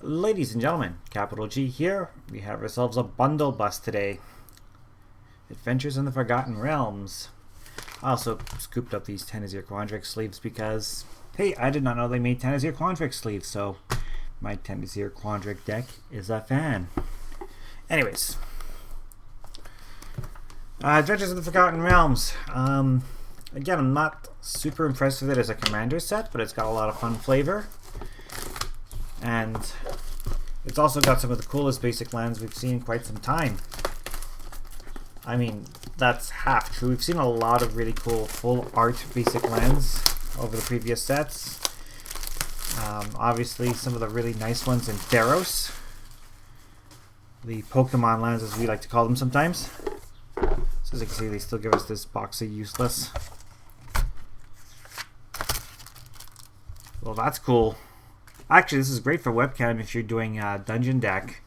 Ladies and gentlemen, CapitalG here. We have ourselves a bundle bust today. Adventures in the Forgotten Realms. I also scooped up these Tanazir Quandrix sleeves because, hey, I did not know they made Tanazir Quandrix sleeves, so my Tanazir Quandrix deck is a fan. Anyways, Adventures in the Forgotten Realms. Again, I'm not super impressed with it as a commander set, but it's got a lot of fun flavor. And it's also got some of the coolest basic lands we've seen in quite some time. I mean, that's half true. We've seen a lot of really cool full art basic lands over the previous sets. Obviously, some of the really nice ones in Theros. The Pokemon lands, as we like to call them sometimes. So as you can see, they still give us this box of useless. Well, that's cool. Actually, this is great for webcam if you're doing a dungeon deck.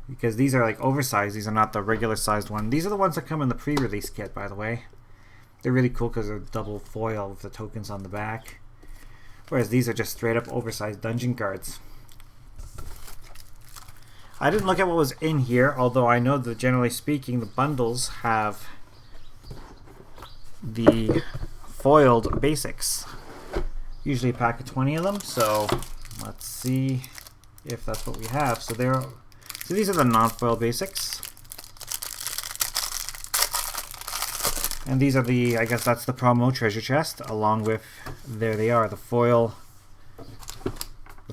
Because these are like oversized. These are not the regular sized one. These are the ones that come in the pre-release kit, by the way. They're really cool because they're double foil with the tokens on the back. Whereas these are just straight up oversized dungeon cards. I didn't look at what was in here, although I know that generally speaking the bundles have the foiled basics. Usually a pack of 20 of them, so let's see if that's what we have. So these are the non-foil basics. And these are the, I guess that's the promo treasure chest, along with, there they are, the foil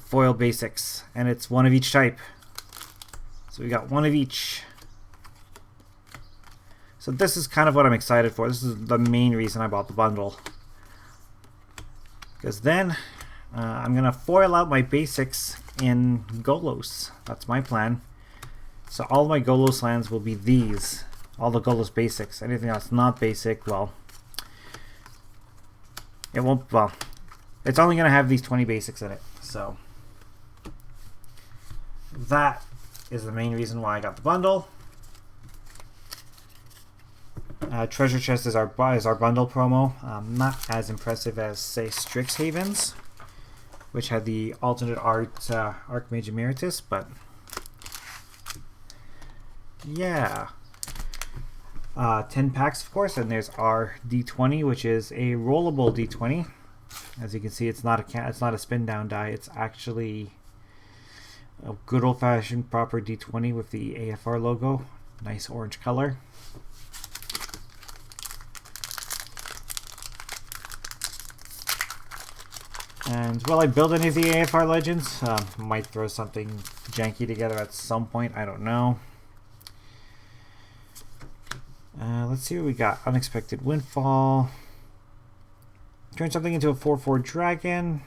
basics. And it's one of each type. So we got one of each. So this is kind of what I'm excited for. This is the main reason I bought the bundle. Because then I'm going to foil out my basics in Golos. That's my plan. So all my Golos lands will be these. All the Golos basics. Anything that's not basic, well, it won't, well, it's only going to have these 20 basics in it. So that is the main reason why I got the bundle. Treasure chest is our bundle promo. Not as impressive as, say, Strixhaven's, which had the alternate art Archmage Emeritus, but yeah. 10 packs, of course, and there's our D20, which is a rollable D20. As you can see, it's not a spin down die. It's actually a good old-fashioned proper D20 with the AFR logo. Nice orange color. And will I build any of the AFR legends? Might throw something janky together at some point. I don't know. Let's see what we got. Unexpected Windfall. Turn something into a 4/4 dragon.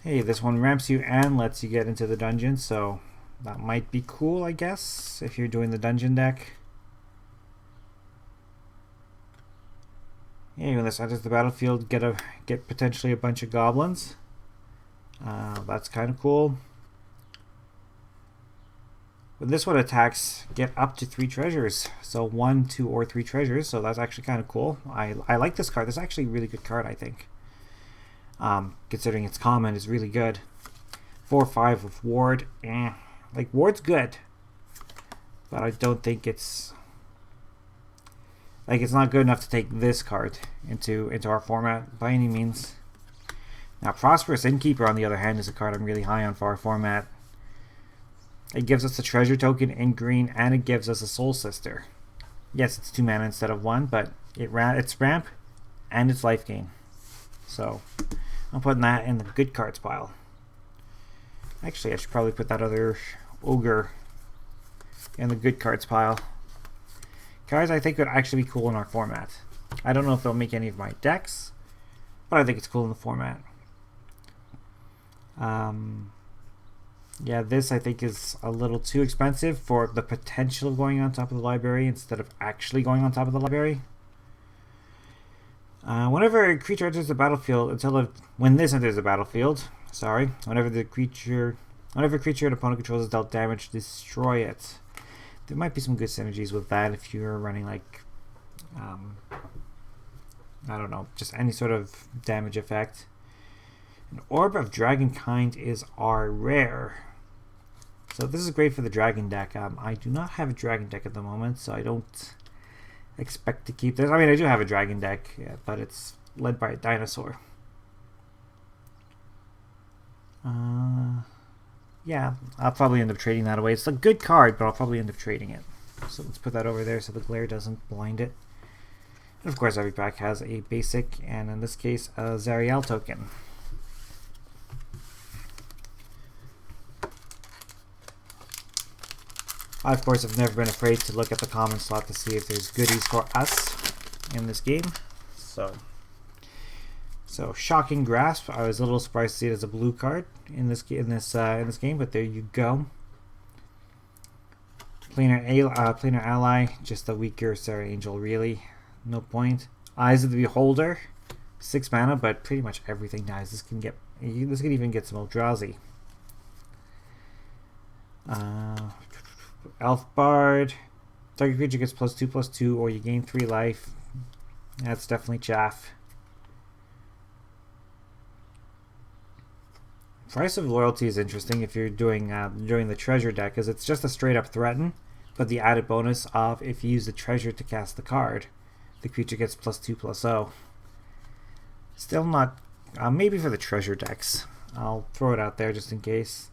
Hey, this one ramps you and lets you get into the dungeon, so that might be cool, I guess, if you're doing the dungeon deck. Yeah, when this enters the battlefield, get potentially a bunch of goblins. That's kind of cool. When this one attacks, get up to 3 treasures. So 1, 2, or 3 treasures. So that's actually kind of cool. I like this card. This is actually a really good card, I think. Considering its common is really good. 4/5 with Ward. Like, Ward's good. But I don't think it's... Like, it's not good enough to take this card into our format by any means. Now, Prosperous Innkeeper, on the other hand, is a card I'm really high on for our format. It gives us a treasure token in green, and it gives us a Soul Sister. Yes, it's 2 mana instead of 1, but it's ramp, and it's life gain. So, I'm putting that in the good cards pile. Actually, I should probably put that other Ogre in the good cards pile. Cards I think would actually be cool in our format. I don't know if they'll make any of my decks, but I think it's cool in the format. Yeah, this I think is a little too expensive for the potential of going on top of the library instead of actually going on top of the library. Whenever a creature enters the battlefield, when this enters the battlefield, whenever a creature an opponent controls is dealt damage, destroy it. There might be some good synergies with that if you're running like I don't know, just any sort of damage effect. An Orb of Dragonkind is our rare. So this is great for the dragon deck. I do not have a dragon deck at the moment, so I don't expect to keep this. I mean, I do have a dragon deck, yeah, but it's led by a dinosaur. Yeah, I'll probably end up trading that away. It's a good card, but I'll probably end up trading it. So let's put that over there so the glare doesn't blind it. And of course, every pack has a basic, and in this case, a Zariel token. I, of course, have never been afraid to look at the common slot to see if there's goodies for us in this game. So Shocking Grasp. I was a little surprised to see it as a blue card in this game, but there you go. Planar Ally, just a weaker Sarah Angel, really. No point. Eyes of the Beholder, 6 mana, but pretty much everything dies. This can even get some Eldrazi. Elf Bard. Target creature gets +2/+2, or you gain 3 life. That's definitely chaff. Price of Loyalty is interesting if you're doing the treasure deck, because it's just a straight up threaten, but the added bonus of if you use the treasure to cast the card, the creature gets +2/+0. Still not, maybe for the treasure decks. I'll throw it out there just in case.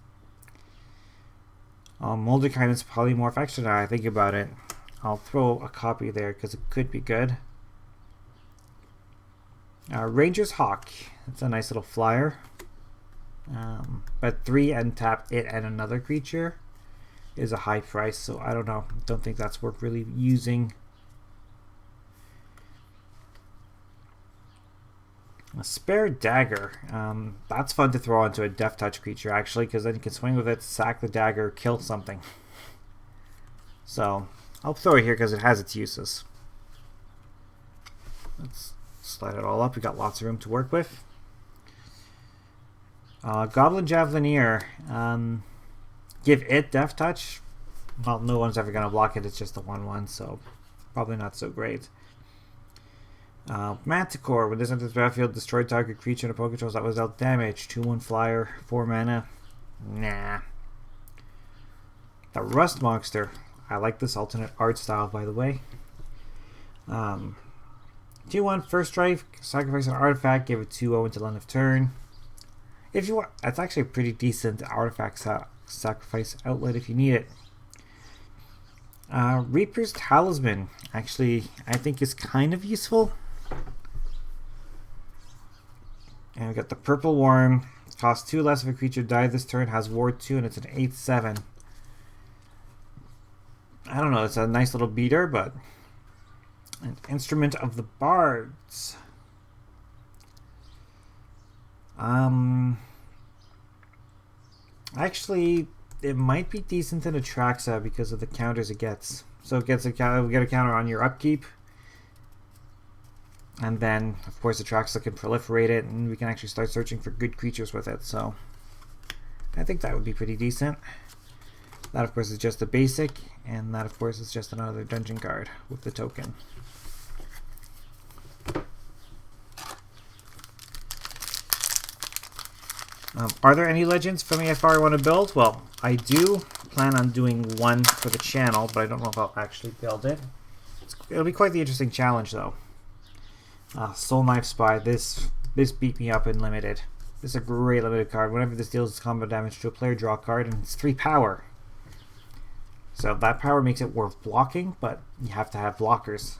Molderkind's Polymorph. Actually, now I think about it, I'll throw a copy there because it could be good. Ranger's Hawk. It's a nice little flyer. But 3 and tap it and another creature is a high price, so I don't know. Don't think that's worth really using. A Spare Dagger. That's fun to throw onto a Death Touch creature, actually, because then you can swing with it, sack the dagger, kill something. So I'll throw it here because it has its uses. Let's slide it all up. We got lots of room to work with. Goblin Javelineer. Give it Death Touch. Well, no one's ever going to block it. It's just a 1/1, so probably not so great. Manticore. When this enters the battlefield, destroy target creature in a opponent controls that was dealt damage. 2/1 flyer, 4 mana. Nah. The Rust Monster. I like this alternate art style, by the way. 2/1 first strike. Sacrifice an artifact. Give it 2/0 until end of turn. If you want, that's actually a pretty decent artifact sacrifice outlet if you need it. Reaper's Talisman, actually, I think is kind of useful. And we got the Purple Worm. Costs 2 less if a creature died this turn. Has Ward 2, and it's an 8/7. I don't know. It's a nice little beater, but an Instrument of the Bards. Actually, it might be decent in Atraxa because of the counters it gets. So it gets we get a counter on your upkeep, and then of course Atraxa can proliferate it, and we can actually start searching for good creatures with it. So I think that would be pretty decent. That of course is just a basic, and that of course is just another dungeon card with the token. Are there any legends from AFR I want to build? Well, I do plan on doing one for the channel, but I don't know if I'll actually build it. It'll be quite the interesting challenge, though. Soul Knife Spy. This beat me up in limited. This is a great limited card. Whenever this deals combat damage to a player, draw a card, and it's 3 power. So that power makes it worth blocking, but you have to have blockers.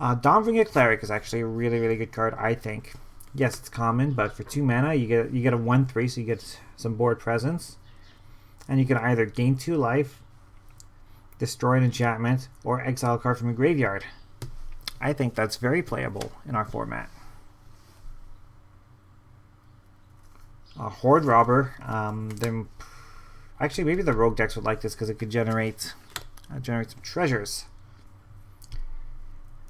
Dawnbringer Cleric is actually a really, really good card, I think. Yes, it's common, but for 2 mana, you get a 1/3, so you get some board presence, and you can either gain 2 life, destroy an enchantment, or exile a card from a graveyard. I think that's very playable in our format. Horde Robber. Actually, maybe the rogue decks would like this because it could generate some treasures.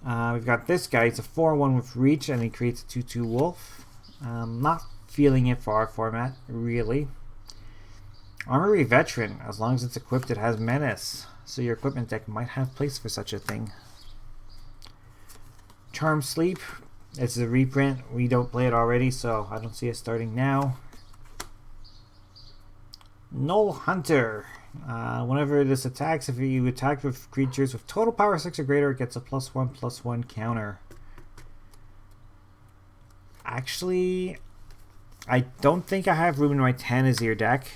We've got this guy. It's a 4/1 with reach, and he creates a 2/2 wolf. Not feeling it for our format, really. Armory Veteran. As long as it's equipped, it has menace. So your equipment deck might have place for such a thing. Charm Sleep. It's a reprint. We don't play it already, so I don't see it starting now. Null Hunter. Whenever this attacks, if you attack with creatures with total power 6 or greater, it gets a +1/+1 counter. Actually, I don't think I have room in my Tanazir deck,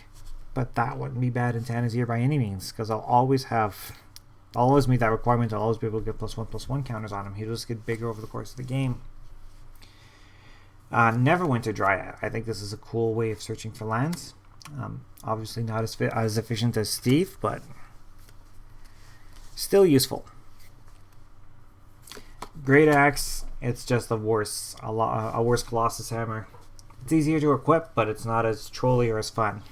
but that wouldn't be bad in Tanazir by any means, because I'll always meet that requirement. I'll always be able to get +1/+1 counters on him. He'll just get bigger over the course of the game. Neverwinter Dryad. I think this is a cool way of searching for lands. Obviously not as efficient as Steve, but still useful. Great Axe. It's just a worse Colossus Hammer. It's easier to equip, but it's not as trolly or as fun.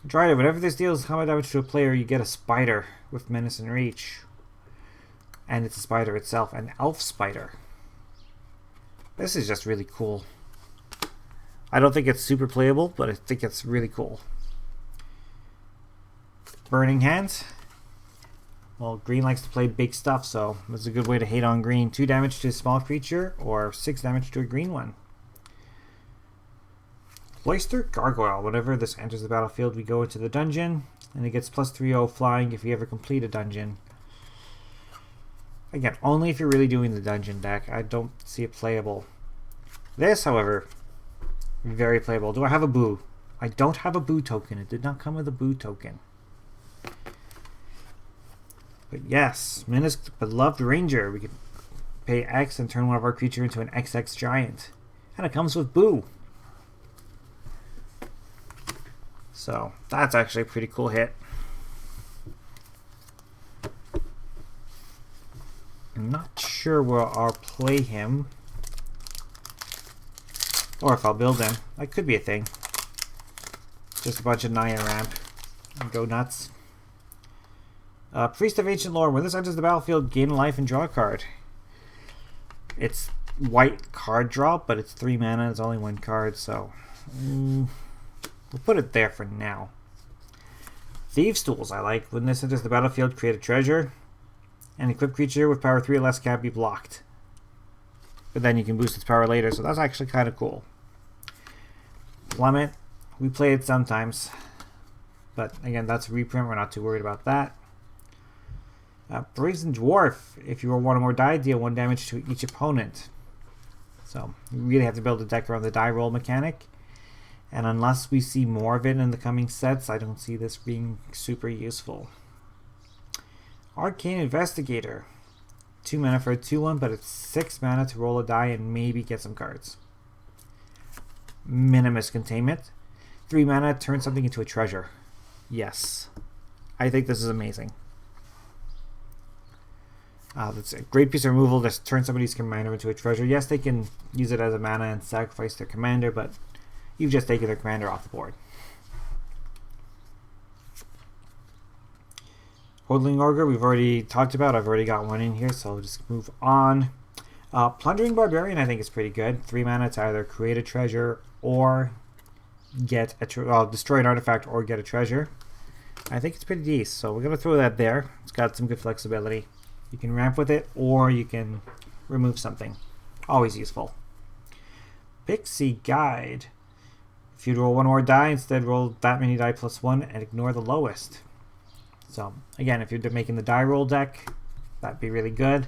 Dryad. Whenever this deals combat damage to a player, you get a spider with Menace and Reach. And it's a spider itself, an elf spider. This is just really cool. I don't think it's super playable, but I think it's really cool. Burning Hands. Well, green likes to play big stuff, so it's a good way to hate on green. 2 damage to a small creature, or 6 damage to a green one. Cloister Gargoyle. Whenever this enters the battlefield, we go into the dungeon, and it gets +3/+0 flying if you ever complete a dungeon. Again, only if you're really doing the dungeon deck. I don't see it playable. This, however, very playable. Do I have a Boo? I don't have a Boo token. It did not come with a Boo token. But yes, Minus Beloved Ranger. We can pay X and turn one of our creature into an XX Giant. And it comes with Boo. So, that's actually a pretty cool hit. I'm not sure where I'll play him. Or if I'll build him. That could be a thing. Just a bunch of Naya ramp. And go nuts. Priest of Ancient Lore. When this enters the battlefield, gain a life and draw a card. It's white card draw, but it's 3 mana. It's only 1 card, so we'll put it there for now. Thieves' Tools I like. When this enters the battlefield, create a treasure. An equipped creature with power 3 or less can't be blocked. But then you can boost its power later, so that's actually kind of cool. Plummet. We play it sometimes. But again, that's a reprint. We're not too worried about that. Brazen Dwarf. If you roll 1 or more die, deal 1 damage to each opponent. So you really have to build a deck around the die roll mechanic. And unless we see more of it in the coming sets, I don't see this being super useful. Arcane Investigator. 2 mana for a 2/1, but it's 6 mana to roll a die and maybe get some cards. Minimus Containment. 3 mana, turn something into a treasure. Yes. I think this is amazing. That's a great piece of removal. Just turn somebody's commander into a treasure. Yes, they can use it as a mana and sacrifice their commander, but you've just taken their commander off the board. Hodling Ogre, we've already talked about. I've already got one in here, so I'll just move on. Plundering Barbarian, I think, is pretty good. 3 mana to either create a treasure or get a destroy an artifact or get a treasure. I think it's pretty decent, so we're going to throw that there. It's got some good flexibility. You can ramp with it, or you can remove something. Always useful. Pixie Guide. If you roll 1 more die, instead roll that many die +1 and ignore the lowest. So, again, if you're making the die roll deck, that'd be really good.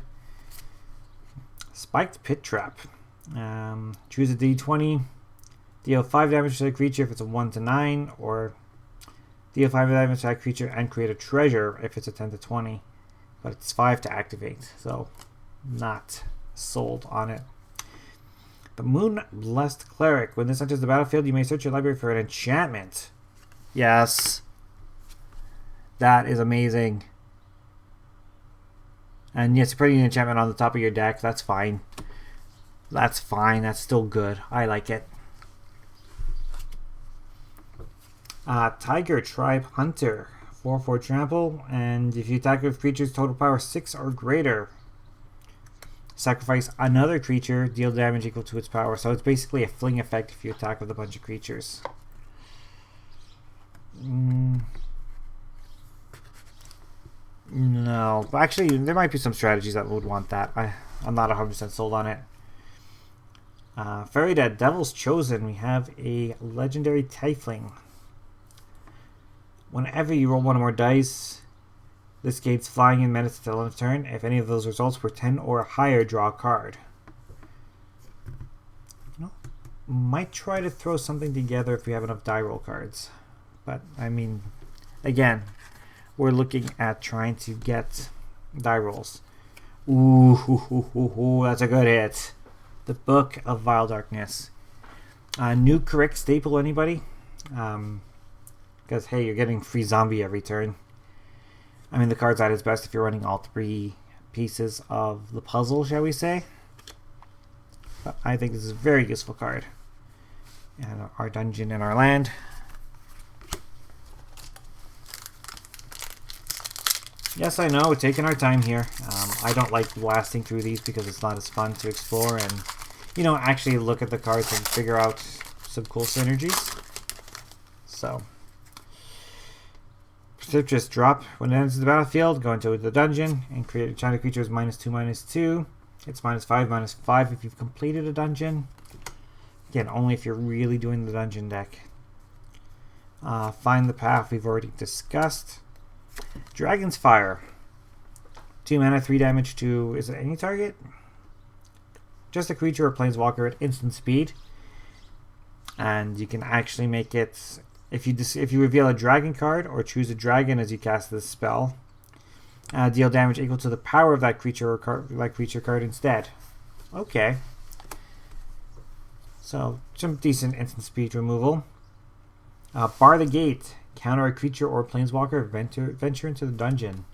Spiked Pit Trap. Choose a d20. Deal 5 damage to the creature if it's a 1 to 9, or deal 5 damage to that creature and create a treasure if it's a 10 to 20. But it's 5 to activate, so not sold on it. The Moon Blessed Cleric. When this enters the battlefield, you may search your library for an enchantment. Yes. That is amazing. And yes, putting an enchantment on the top of your deck, that's fine. That's fine. That's still good. I like it. Tiger Tribe Hunter. 4/4 trample, and if you attack with creatures total power 6 or greater, sacrifice another creature, deal damage equal to its power. So it's basically a fling effect if you attack with a bunch of creatures. No, actually, there might be some strategies that would want that. I'm not 100% sold on it. Fairy Dead, Devil's Chosen. We have a legendary Tiefling. Whenever you roll one or more dice, this gates flying in menace until end of turn. If any of those results were 10 or higher, draw a card. Might try to throw something together if we have enough die roll cards. But, I mean, again, we're looking at trying to get die rolls. Ooh, that's a good hit. The Book of Vile Darkness. New correct staple, anybody? Because, hey, you're getting free zombie every turn. I mean, the card's at its best if you're running all three pieces of the puzzle, shall we say. But I think this is a very useful card. And our dungeon and our land. Yes, I know, we're taking our time here. I don't like blasting through these because it's not as fun to explore and, you know, actually look at the cards and figure out some cool synergies. So, Precipitous Drop. When it enters the battlefield, go into the dungeon and create a enchanted creature's -2/-2. It's -5/-5 if you've completed a dungeon. Again, only if you're really doing the dungeon deck. Find the Path we've already discussed. Dragon's Fire. 2 mana, 3 damage to, is it any target? Just a creature or planeswalker at instant speed. And you can actually make it, if you reveal a dragon card or choose a dragon as you cast this spell, deal damage equal to the power of that creature or creature card instead. Okay. So, some decent instant speed removal. Bar the Gate. Counter a creature or planeswalker. Venture into the dungeon.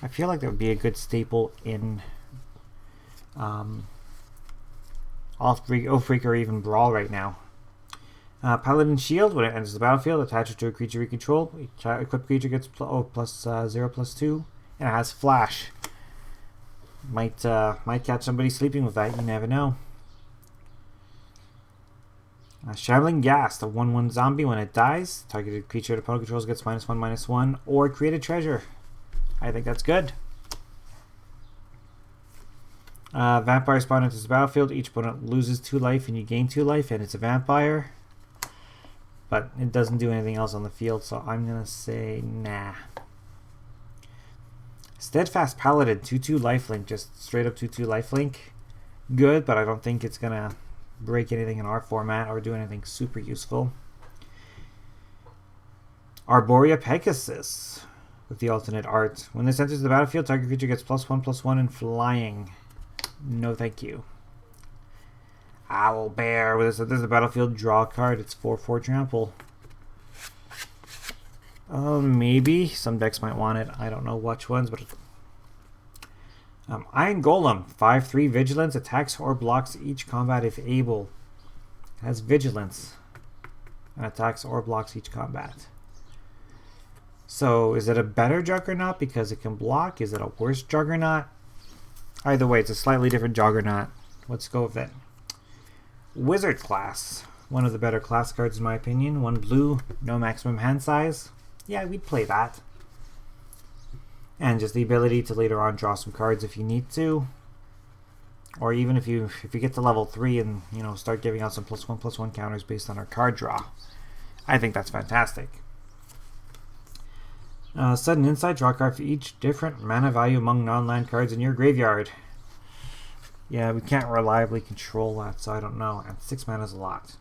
I feel like that would be a good staple in Oathbreaker or even Brawl right now. Paladin Shield. When it enters the battlefield, attach it to a creature you control. Equipped creature gets +0/+2. And it has Flash. Might catch somebody sleeping with that. You never know. Shambling Ghast, a 1/1 zombie. When it dies, targeted creature the opponent controls gets -1/-1, or create a treasure. I think that's good. Vampire Spawn enters the battlefield. Each opponent loses 2 life and you gain 2 life, and it's a vampire. But it doesn't do anything else on the field, so I'm going to say nah. Steadfast Paladin, 2/2 lifelink, just straight up 2/2 lifelink. Good, but I don't think it's going to break anything in our format or do anything super useful. Arborea Pegasus with the alternate art. When this enters the battlefield, target creature gets +1/+1 in flying. No thank you. Owl Bear. When this enters the battlefield, draw a card. It's 4/4 trample. Maybe. Some decks might want it. I don't know which ones, but Iron Golem, 5/3 vigilance, attacks or blocks each combat if able. It has vigilance and attacks or blocks each combat. So is it a better Juggernaut because it can block? Is it a worse Juggernaut? Either way, it's a slightly different Juggernaut. Let's go with it. Wizard class, one of the better class cards in my opinion. 1 blue, no maximum hand size. Yeah, we'd play that. And just the ability to later on draw some cards if you need to. Or even if you get to level 3 and start giving out some +1/+1 counters based on our card draw. I think that's fantastic. Sudden Insight, draw a card for each different mana value among non-land cards in your graveyard. Yeah, we can't reliably control that, so I don't know. And 6 mana is a lot.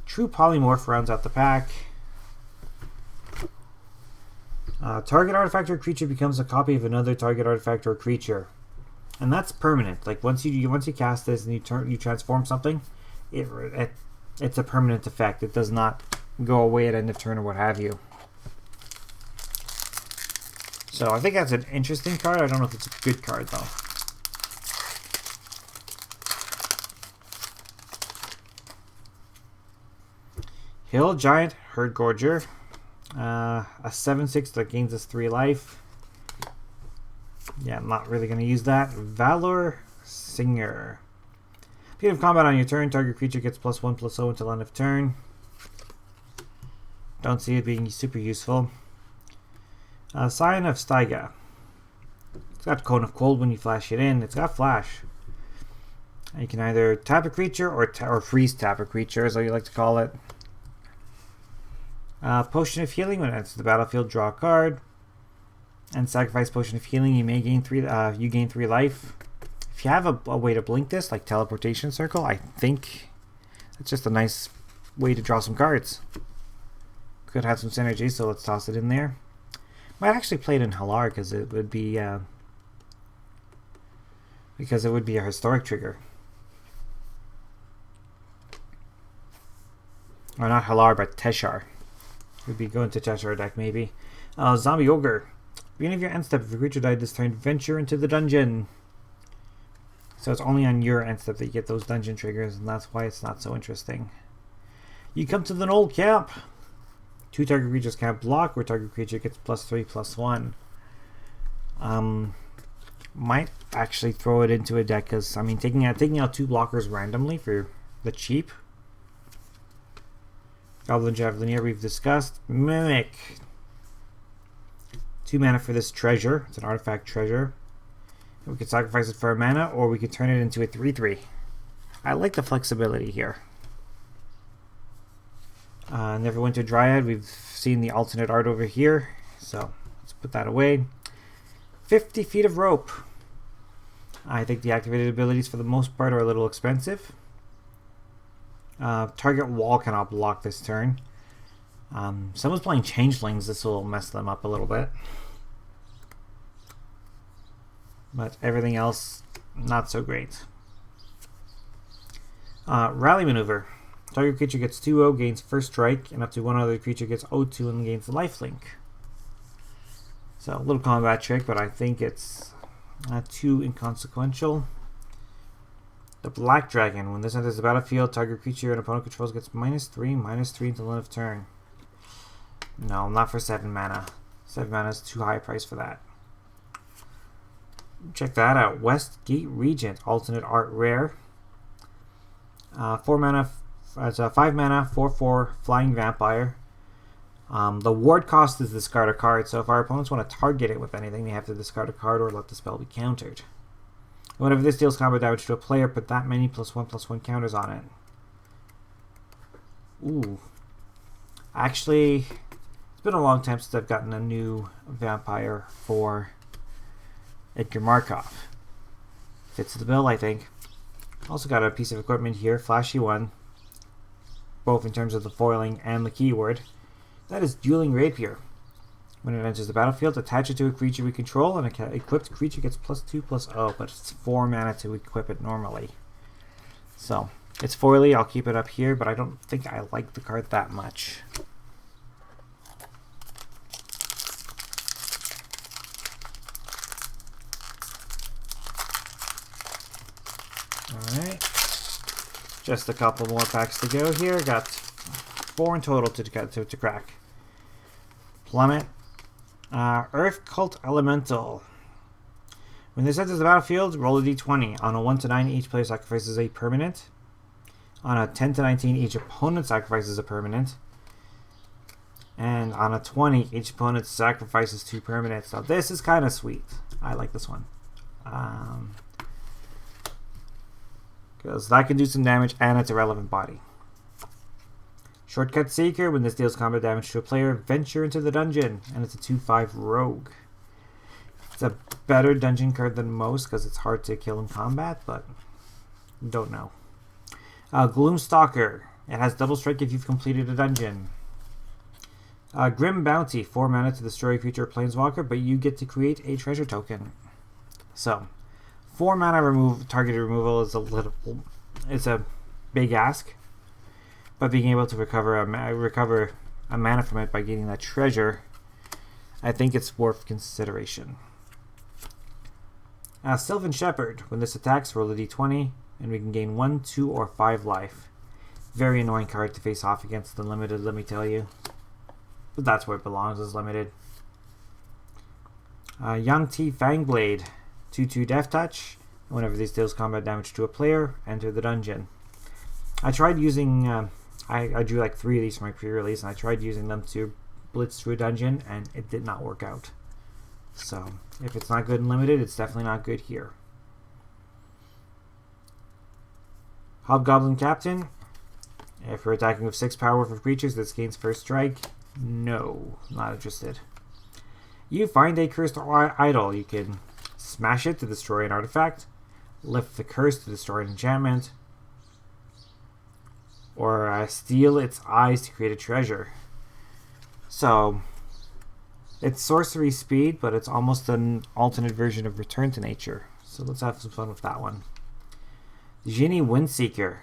True Polymorph rounds out the pack. Target artifact or creature becomes a copy of another target artifact or creature, and that's permanent. Like once you cast this and you transform something, it's a permanent effect. It does not go away at end of turn or what have you. So I think that's an interesting card. I don't know if it's a good card though. Hill Giant Herdgorger. A 7/6 that gains us 3 life. Yeah, I'm not really going to use that. Valor Singer. Beginning of combat on your turn, target creature gets +1/+0 until end of turn. Don't see it being super useful. Sign of Staiga. It's got Cone of Cold when you flash it in. It's got Flash. You can either tap a creature or freeze tap a creature, as you like to call it. Potion of Healing. When it enters the battlefield, draw a card. And sacrifice Potion of Healing. You may gain 3. You gain 3 life. If you have a way to blink this, like Teleportation Circle, I think it's just a nice way to draw some cards. Could have some synergy, so let's toss it in there. Might actually play it in Halar because it would be a historic trigger. Or not Halar, but Teshar. Would be going to Teshar deck maybe. Zombie Ogre. Beginning of your end step, if a creature died this turn, venture into the dungeon. So it's only on your end step that you get those dungeon triggers, and that's why it's not so interesting. You come to the Knoll Camp. 2 target creatures can't block, where target creature gets +3/+1. Might actually throw it into a deck, because I mean taking out 2 blockers randomly for the cheap. Goblin Javelineer we've discussed. Mimic. 2 mana for this treasure. It's an artifact treasure. We could sacrifice it for a mana, or we could turn it into a 3/3. I like the flexibility here. Neverwinter Dryad. We've seen the alternate art over here, so let's put that away. 50 feet of rope. I think the activated abilities for the most part are a little expensive. Target wall cannot block this turn. Someone's playing Changelings. This will mess them up a little bit. But everything else, not so great. Rally Maneuver. Target creature gets 2/0, gains first strike, and up to 1 other creature gets 0/2 and gains lifelink. So a little combat trick, but I think it's not too inconsequential. The Black Dragon. When this enters the battlefield, target creature an opponent controls gets -3/-3 until end of turn. No, not for 7 mana. 7 mana is too high a price for that. Check that out. Westgate Regent. Alternate art rare. 4 mana. It's a 5 mana, 4/4 flying vampire. The ward cost is discard a card, so if our opponents want to target it with anything, they have to discard a card or let the spell be countered. Whenever this deals combat damage to a player, put that many +1/+1 counters on it. Ooh. Actually, it's been a long time since I've gotten a new vampire for Edgar Markov. Fits the bill, I think. Also got a piece of equipment here, flashy one. Both in terms of the foiling and the keyword. That is Dueling Rapier. When it enters the battlefield, attach it to a creature we control, and an equipped creature gets +2/+0, but it's 4 mana to equip it normally. So, it's foily, I'll keep it up here, but I don't think I like the card that much. Alright. Just a couple more packs to go here. Got 4 in total to crack. Plummet. Earth Cult Elemental. When this enters the battlefield, roll a d20. On a 1 to 9, each player sacrifices a permanent. On a 10 to 19, each opponent sacrifices a permanent. And on a 20, each opponent sacrifices 2 permanents. So this is kind of sweet. I like this one. Because that can do some damage and it's a relevant body. Shortcut Seeker. When this deals combat damage to a player, venture into the dungeon. And it's a 2/5 rogue. It's a better dungeon card than most because it's hard to kill in combat, but don't know. Gloomstalker. It has double strike if you've completed a dungeon. Grim Bounty. 4 mana to destroy a creature or planeswalker, but you get to create a treasure token. So, 4 mana targeted removal is a big ask, but being able to recover a mana from it by getting that treasure, I think it's worth consideration. Sylvan Shepherd. When this attacks, roll a d20, and we can gain 1, 2, or 5 life. Very annoying card to face off against the limited, let me tell you. But that's where it belongs, is limited. Yang-Ti Fangblade. 2/2 Death Touch. Whenever these deals combat damage to a player, enter the dungeon. I tried using... I drew like 3 of these for my pre-release, and I tried using them to blitz through a dungeon, and it did not work out. So if it's not good in limited, it's definitely not good here. Hobgoblin Captain. If you're attacking with 6 power for creatures, this gains first strike. No, not interested. You find a cursed idol. You can smash it to destroy an artifact, lift the curse to destroy an enchantment, or steal its eyes to create a treasure. So it's sorcery speed, but it's almost an alternate version of Return to Nature. So let's have some fun with that one. Genie Windseeker.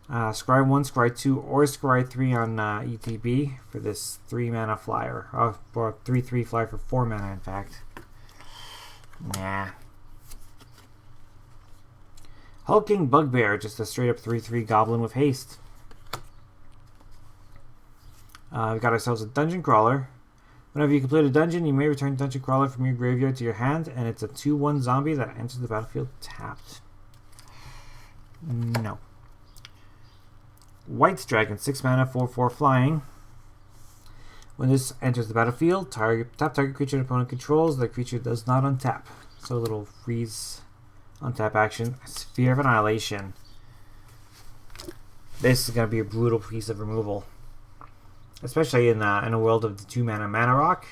Scry 1, Scry 2, or Scry 3 on ETB for this 3 mana flyer. Or 3/3 flyer for 4 mana, in fact. Nah. Hulking Bugbear, just a straight up 3/3 goblin with haste. We've got ourselves a Dungeon Crawler. Whenever you complete a dungeon, you may return Dungeon Crawler from your graveyard to your hand, and it's a 2/1 zombie that enters the battlefield tapped. No. White's Dragon, 6 mana, 4/4 flying. When this enters the battlefield, tap target creature an opponent controls. The creature does not untap. So a little freeze untap action. Sphere of Annihilation. This is going to be a brutal piece of removal, especially in a world of the 2 mana rock.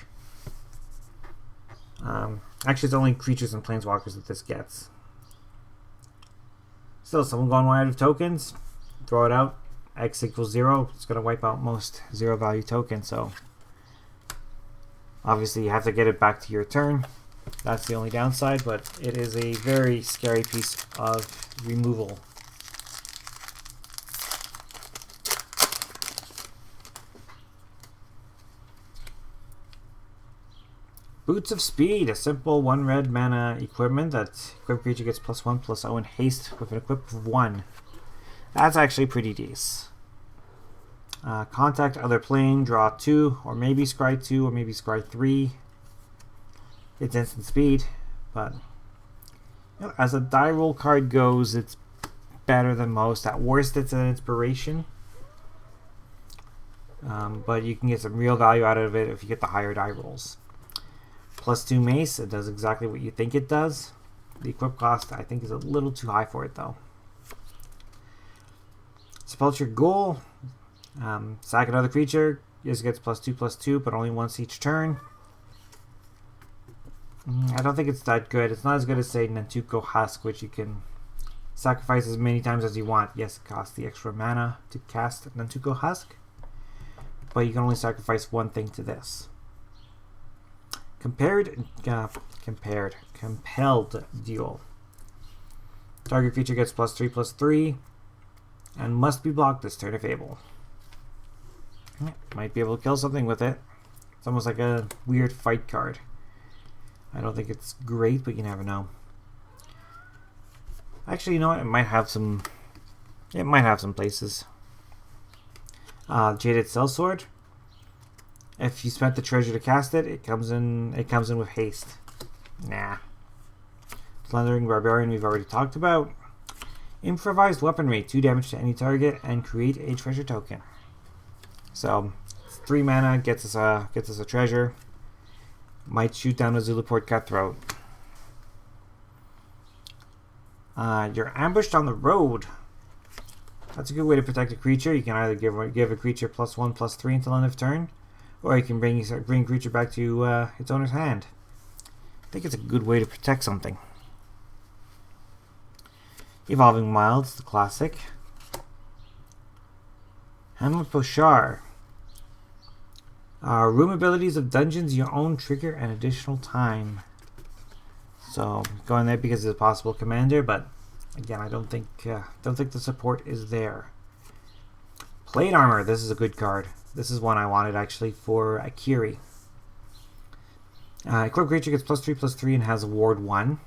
Actually, it's only creatures and planeswalkers that this gets. Still, someone going wide of tokens, throw it out. X equals 0. It's going to wipe out most 0 value tokens. So obviously you have to get it back to your turn. That's the only downside, but it is a very scary piece of removal. Boots of Speed, a simple 1 red mana equipment that equipped creature gets +1/+0 in haste with an equip of 1. That's actually pretty decent. Contact other plane, draw 2, or maybe scry 2, or maybe scry 3. It's instant speed, but as a die roll card goes, it's better than most. At worst, it's an inspiration. But you can get some real value out of it if you get the higher die rolls. +2 mace, it does exactly what you think it does. The equip cost, I think, is a little too high for it, though. Sepulture Ghoul. Sack another creature. This gets +2/+2, but only once each turn. I don't think it's that good. It's not as good as, say, Nantuko Husk, which you can sacrifice as many times as you want. Yes, it costs the extra mana to cast Nantuko Husk, but you can only sacrifice one thing to this. Compelled Duel. Target creature gets +3/+3 and must be blocked this turn if able. Might be able to kill something with it. It's almost like a weird fight card. I don't think it's great, but you never know. Actually, you know what? It might have some. It might have some places. Jaded Sellsword. If you spent the treasure to cast it, it comes in. It comes in with haste. Nah. Plundering Barbarian we've already talked about. Improvised Weaponry, 2 damage to any target, and create a treasure token. So, 3 mana gets us a treasure. Might shoot down a Zulaport Cutthroat. You're ambushed on the road. That's a good way to protect a creature. You can either give a creature +1/+3 until end of turn, or you can bring a creature back to its owner's hand. I think it's a good way to protect something. Evolving Wilds, the classic. Hamlet Pochard. Room abilities of dungeons you own trigger an additional time. So going there because it's a possible commander, but again, I don't think the support is there. Plate Armor. This is a good card. This is one I wanted actually for Akiri. Equipped creature gets +3/+3 and has Ward 1.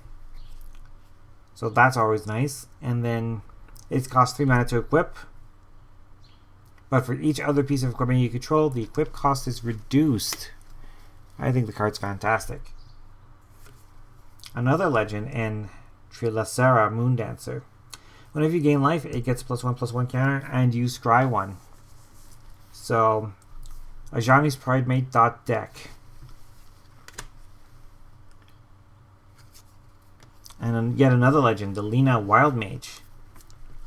So that's always nice. And then it costs 3 mana to equip. But for each other piece of equipment you control, the equip cost is reduced. I think the card's fantastic. Another legend in Trilacera Moondancer. Whenever you gain life, it gets +1/+1 counter, and you scry 1. So, Ajani's Pridemate deck. And then yet another legend, the Lina Wild Mage.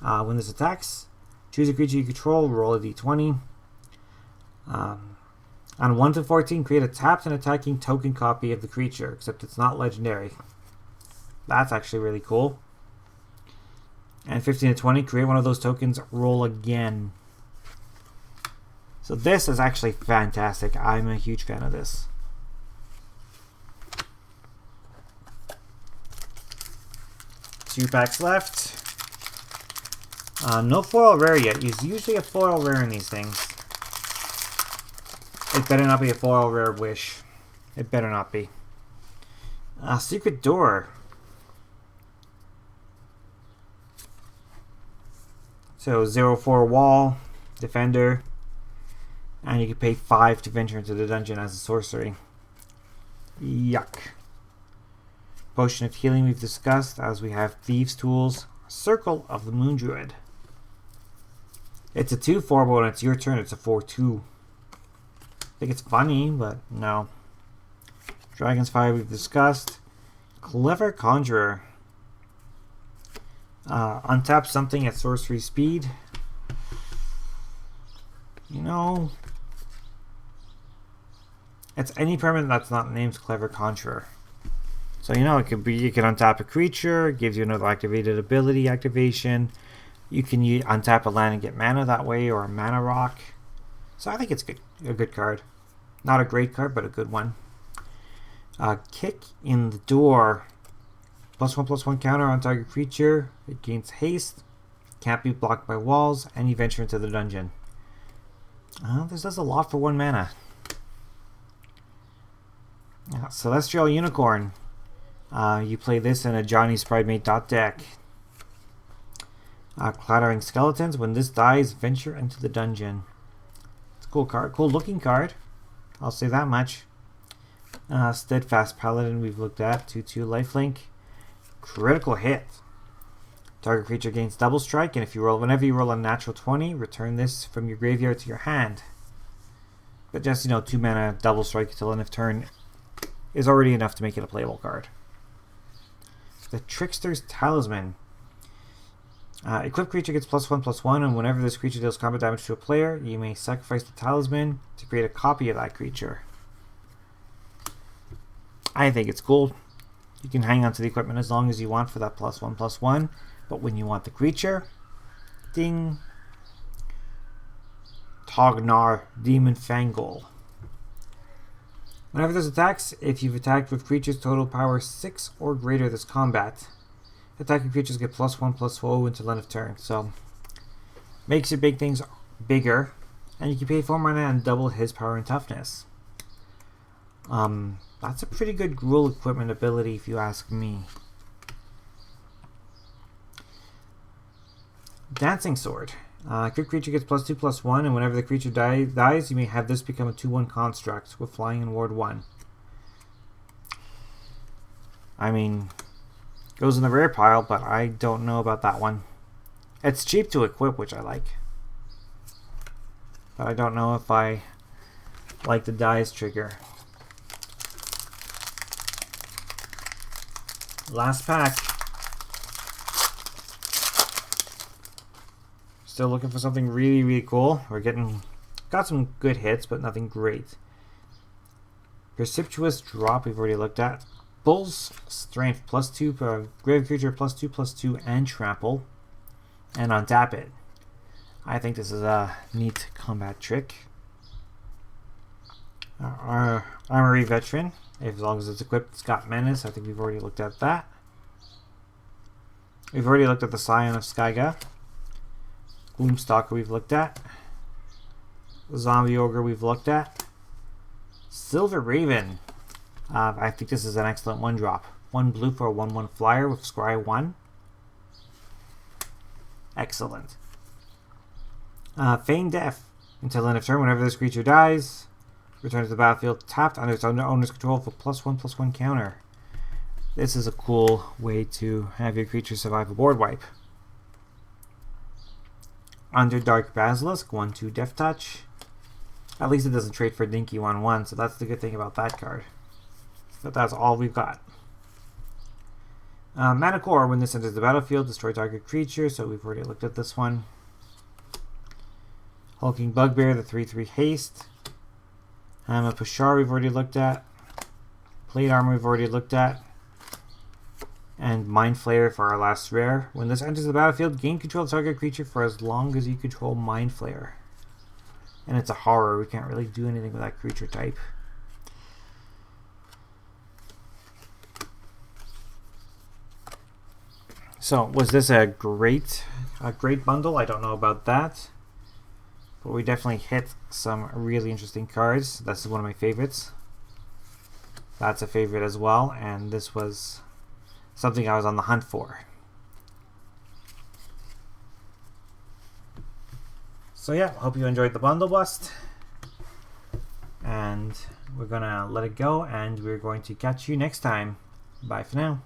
When this attacks, choose a creature you control, roll a d20. On 1 to 14, create a tapped and attacking token copy of the creature, except it's not legendary. That's actually really cool. And 15 to 20, create one of those tokens, roll again. So this is actually fantastic. I'm a huge fan of this. Two packs left. No foil rare yet. There's usually a foil rare in these things. It better not be a foil rare wish. It better not be. Secret Door. So 0/4 wall, defender, and you can pay 5 to venture into the dungeon as a sorcery. Yuck. Potion of Healing we've discussed, as we have Thieves' Tools, Circle of the Moon Druid. It's a 2/4, but when it's your turn, it's a 4/2. I think it's funny, but no. Dragon's Fire we've discussed. Clever Conjurer. Untap something at sorcery speed. You know, it's any permanent that's not named Clever Conjurer. So you know, it could be, you can untap a creature, it gives you another activated ability activation. You can untap a land and get mana that way, or a mana rock. So I think it's good, a good card. Not a great card, but a good one. Kick in the Door. +1/+1 counter on target creature. It gains haste. Can't be blocked by walls. And you venture into the dungeon. This does a lot for 1 mana. Celestial Unicorn. You play this in a Johnny's Pridemate deck. Clattering Skeletons. When this dies, venture into the dungeon. It's a cool card. Cool looking card. I'll say that much. Steadfast Paladin we've looked at. 2/2 lifelink. Critical hit. Target creature gains double strike, and if you roll, whenever you roll a natural 20, return this from your graveyard to your hand. But just, you know, 2 mana double strike until end of turn is already enough to make it a playable card. The Trickster's Talisman. Equipped creature gets +1/+1, and whenever this creature deals combat damage to a player, you may sacrifice the talisman to create a copy of that creature. I think it's cool. You can hang on to the equipment as long as you want for that +1/+1, but when you want the creature, ding. Tognar, Demon Fangol. Whenever this attacks, if you've attacked with creatures total power 6 or greater this combat, attacking creatures get +1/+0 until end of turn. So, makes your big things bigger, and you can pay 4 mana and double his power and toughness. That's a pretty good rule equipment ability if you ask me. Dancing Sword. Good creature gets +2/+1, and whenever the creature dies, you may have this become a 2/1 construct with flying and ward 1. I mean, goes in the rare pile, but I don't know about that one. It's cheap to equip, which I like. But I don't know if I like the dies trigger. Last pack. Still looking for something really, really cool. Got some good hits, but nothing great. Precipitous Drop we've already looked at. Bull's Strength +2, grave creature +2/+2 and trample. And untap it. I think this is a neat combat trick. Our Armory Veteran. As long as it's equipped, it's got Menace. I think we've already looked at that. We've already looked at the Scion of Skaiga. Gloomstalker we've looked at. Zombie Ogre we've looked at. Silver Raven. I think this is an excellent 1-drop. 1 blue for a 1/1 flyer with Scry 1. Excellent. Feign Death. Until end of turn, whenever this creature dies, return to the battlefield tapped under its owner's control for +1/+1 counter. This is a cool way to have your creature survive a board wipe. Underdark Basilisk, 1/2 Death Touch. At least it doesn't trade for Dinky 1/1, so that's the good thing about that card. But that's all we've got. Mana Core, when this enters the battlefield, destroy target creature, so we've already looked at this one. Hulking Bugbear, the 3/3 haste. A Pashar we've already looked at. Plate Armor we've already looked at. And Mind Flayer for our last rare. When this enters the battlefield, gain control of target creature for as long as you control Mind Flayer. And it's a horror, we can't really do anything with that creature type. So, was this a great bundle? I don't know about that. But we definitely hit some really interesting cards. This is one of my favorites. That's a favorite as well, and this was something I was on the hunt for. So yeah, hope you enjoyed the bundle bust. And we're gonna let it go, and we're going to catch you next time. Bye for now.